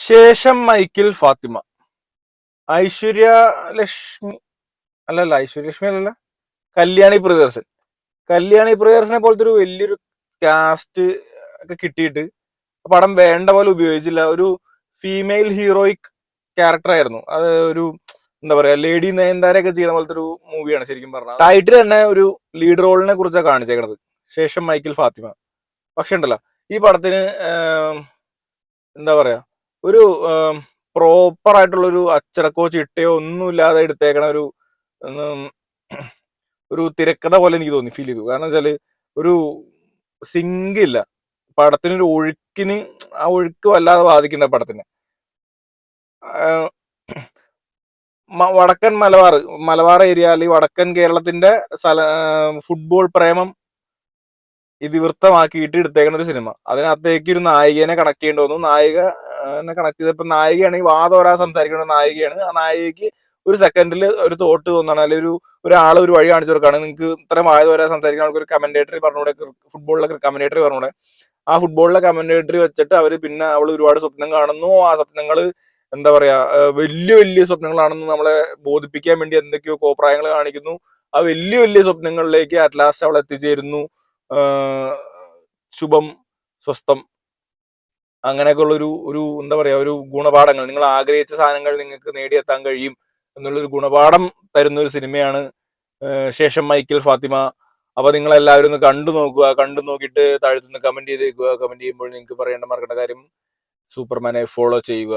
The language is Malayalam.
ശേഷം മൈക്കിൾ ഫാത്തിമ. ഐശ്വര്യ ലക്ഷ്മി അല്ലല്ല, ഐശ്വര്യ ലക്ഷ്മി അല്ലല്ല, കല്യാണി പ്രിയദർശൻ. കല്യാണി പ്രിയദർശനെ പോലത്തെ ഒരു വലിയൊരു കാസ്റ്റ് ഒക്കെ കിട്ടിയിട്ട് പടം വേണ്ട പോലെ ഉപയോഗിച്ചില്ല. ഒരു ഫീമെയിൽ ഹീറോയിക് ക്യാരക്ടർ ആയിരുന്നു അത്. ഒരു എന്താ പറയാ, ലേഡി നയൻതാരയൊക്കെ ചെയ്യുന്ന പോലത്തെ ഒരു മൂവിയാണ് ശരിക്കും പറഞ്ഞാൽ. ടൈറ്റിൽ തന്നെ ഒരു ലീഡ് റോളിനെ കുറിച്ചാണ് കാണിച്ചേക്കണത്, ശേഷം മൈക്കിൾ ഫാത്തിമ. പക്ഷെ ഉണ്ടല്ലോ, ഈ പടത്തിന് എന്താ പറയാ, ഒരു പ്രോപ്പർ ആയിട്ടുള്ള ഒരു അച്ചടക്കോ ചിട്ടയോ ഒന്നുമില്ലാതെ എടുത്തേക്കണ ഉം, ഒരു തിരക്കഥ പോലെ എനിക്ക് തോന്നി, ഫീൽ ചെയ്തു. കാരണം വെച്ചാല് ഒരു സിങ്ക് ഇല്ല പടത്തിനൊരു ഒഴുക്കിന്. ആ ഒഴുക്ക് വല്ലാതെ ബാധിക്കണ്ട പടത്തിന്. വടക്കൻ മലബാർ ഏരിയ അല്ലെങ്കിൽ വടക്കൻ കേരളത്തിന്റെ ഫുട്ബോൾ പ്രേമം ഇതിവൃത്തമാക്കിയിട്ട് എടുത്തേക്കുന്ന ഒരു സിനിമ. അതിനകത്തേക്ക് ഒരു നായികനെ കണക്ട് ചെയ്യേണ്ടി വന്നു. നായികനെ കണക്ട് ചെയ്തപ്പോ നായികയാണെങ്കിൽ വാതോരാ സംസാരിക്കേണ്ട നായികയാണ്. ആ നായികയ്ക്ക് ഒരു സെക്കൻഡിൽ ഒരു തോട്ട് തോന്നാണ്, അല്ലെങ്കിൽ ഒരാൾ ഒരു വഴി കാണിച്ചു കൊടുക്കുകയാണ്, നിങ്ങൾക്ക് ഇത്രയും വായതോരാ സംസാരിക്കാൻ ആൾക്ക് ഒരു കമന്റേറ്ററി പറഞ്ഞൂടെ, ഫുട്ബോളിലെ കമന്റേറ്ററി പറഞ്ഞൂടെ. ആ ഫുട്ബോളിലെ കമന്റേറ്ററി വെച്ചിട്ട് അവര് പിന്നെ അവൾ ഒരുപാട് സ്വപ്നം കാണുന്നു. ആ സ്വപ്നങ്ങൾ എന്താ പറയാ, വലിയ വലിയ സ്വപ്നങ്ങളാണെന്ന് നമ്മളെ ബോധിപ്പിക്കാൻ വേണ്ടി എന്തൊക്കെയോ കോപ്രായങ്ങൾ കാണിക്കുന്നു. ആ വലിയ വലിയ സ്വപ്നങ്ങളിലേക്ക് അറ്റ് ലാസ്റ്റ് അവൾ എത്തിച്ചേരുന്നു. ശുഭം, സ്വസ്ഥം, അങ്ങനെയൊക്കെ ഉള്ള ഒരു എന്താ പറയാ, ഒരു ഗുണപാഠങ്ങൾ, നിങ്ങൾ ആഗ്രഹിച്ച സാധനങ്ങൾ നിങ്ങൾക്ക് നേടിയെത്താൻ കഴിയും എന്നുള്ളൊരു ഗുണപാഠം തരുന്ന ഒരു സിനിമയാണ് ശേഷം മൈക്കിൾ ഫാത്തിമ. അപ്പൊ നിങ്ങൾ എല്ലാവരും ഒന്ന് കണ്ടു നോക്കുക. കണ്ടു നോക്കിയിട്ട് താഴത്തുനിന്ന് കമന്റ് ചെയ്തേക്കുക. കമന്റ് ചെയ്യുമ്പോൾ നിങ്ങൾക്ക് പറയേണ്ട മറക്കേണ്ട കാര്യം, സൂപ്പർമാനെ ഫോളോ ചെയ്യുക.